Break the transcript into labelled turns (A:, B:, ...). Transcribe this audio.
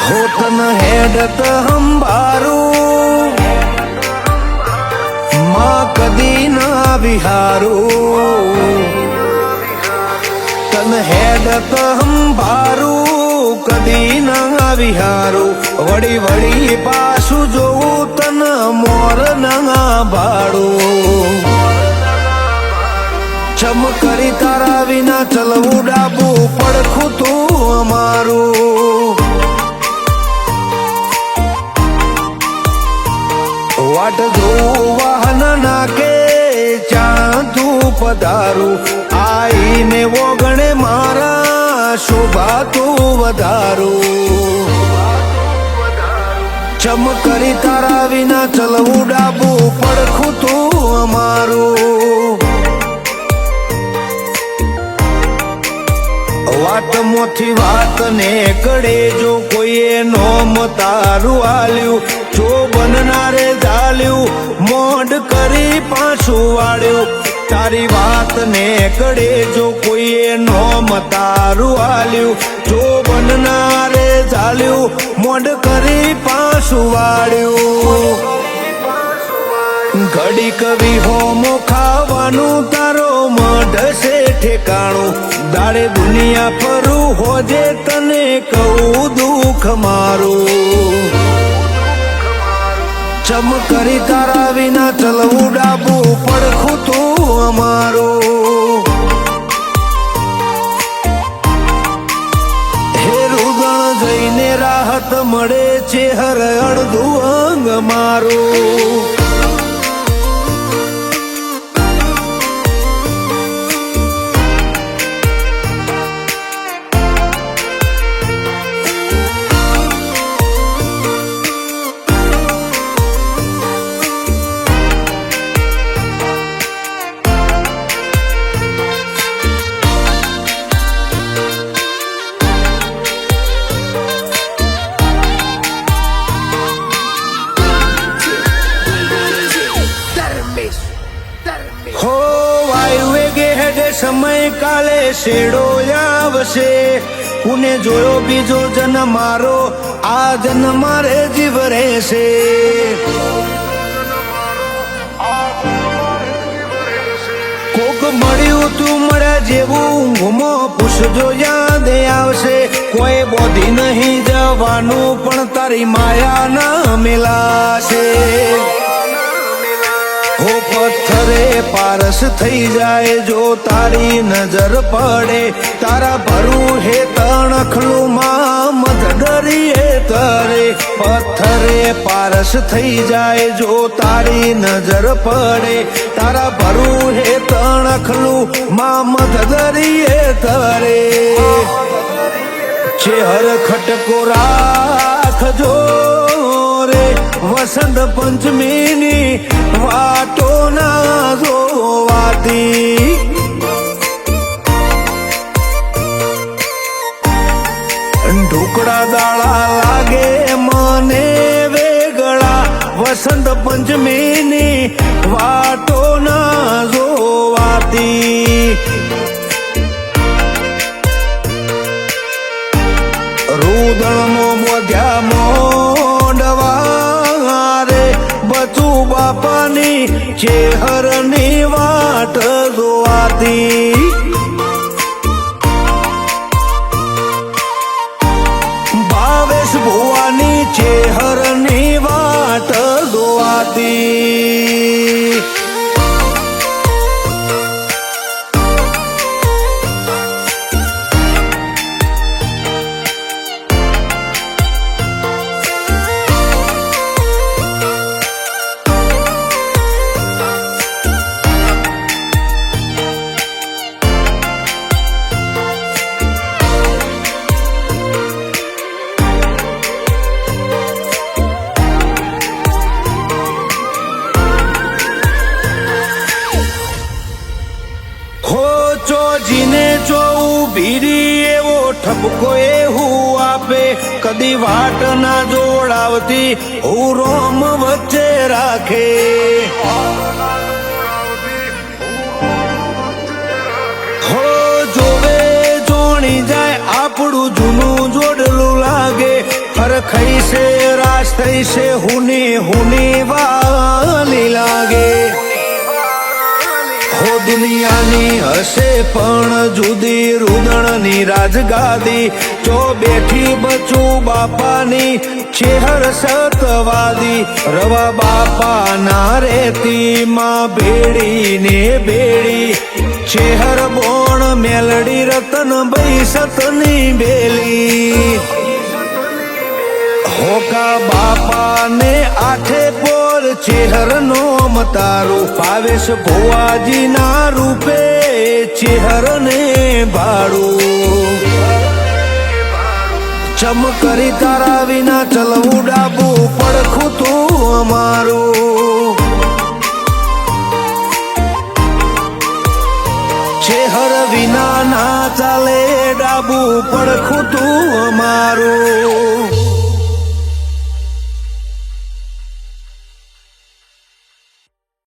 A: होतन हेडत हंबारू मां कदी ना विहारू तन हेडत हंबारू कदी ना विहारू वड़ी वड़ी पासु जो तन मोर ना भाड़ू चमकरी तारा विना चलवू डाबू पड़खू तू अमारू वाट जो वाहन नाके चांदू पधारू आई ने वो गणे मारा शोभा तू वधारू चमकरी तारा विना चलवू डाबू पड़खू तू अमारू वाट मोथी वात ने कड़े जो कोई नोम तारू आल्यू जो बननारे जाल्यू मोड करी पाछू वाळ्यू तारी वात ने कड़े जो कोई नोम तारू आल्यू जो बननारे जाल्यू मोड करी पाछू वाळ्यू घड़ी कभी होमो खावानू तारो मढ से ठेकाणू दाड़े दुनिया फरू होजे तने कहू दुख मारू चमकरी तारा विना चलवू डाबू पड़खू तू अमारू हे रुदण जईने राहत मळे छे हर अड़धू अंग मारू हो वायु वेगे हेडे समय काले शेडो आवशे कुने जोयो बीजो जन मारो आ जन मारे जीव रहेशे कोक मळ्यू तू मळ्या जेवू घुमो पूछजो याद आवशे कोई बोधी नहीं जवानू पण तारी माया ना मिलाशे हो पत्थरे पारस थई जाए जो तारी नजर पड़े तारा भरू हे तणखलू मां मत डरिए तरे पत्थरे पारस थई जाए जो तारी नजर पड़े तारा भरू हे तणखलू मां मत डरिए तरे चेहर खटको राखजो रे वसंत पंचमी वाटो ना जोवाती ढोकड़ा दाड़ा लागे मने वेगड़ा वसंत पंचमी वाटो ना जोवाती रुदण मो बोध्या मोंडवा रे बचू बापानी चेहरनी वाट जोवाती भावेश भुवानी चेहरनी वाट जोवाती ठपको एवू आपे कदी वाट ना जोड़ावती हूँ रोम वच्चे राखे हो जोवे जोणी जाए आपड़ू जूनू जोड़लू लागे फर ખઈ છે રાસ થઈ છે હુની વાલી લાગે હો દુનિયાની હશે પણ જુદી રુદણની રાજગાદી જો બેઠી બચું બાપાની ચેહર સતવાદી રવા બાપા ના રેતી માં ભેડી ને ભેડી ચેહર બોણ મેલડી રતન ભાઈ સતની બેલી હોકા બાપા ને આઠે પોર ચેહર નો મતારું ભાવેશ ભુવાજી ના રૂપે ચેહર ને ભાડું ચમ કરી તારા વિના ચલવું ડાબુ પડખું તું અમારું ચેહર વિના ના ચાલે ડાબુ પડખું તું અમારું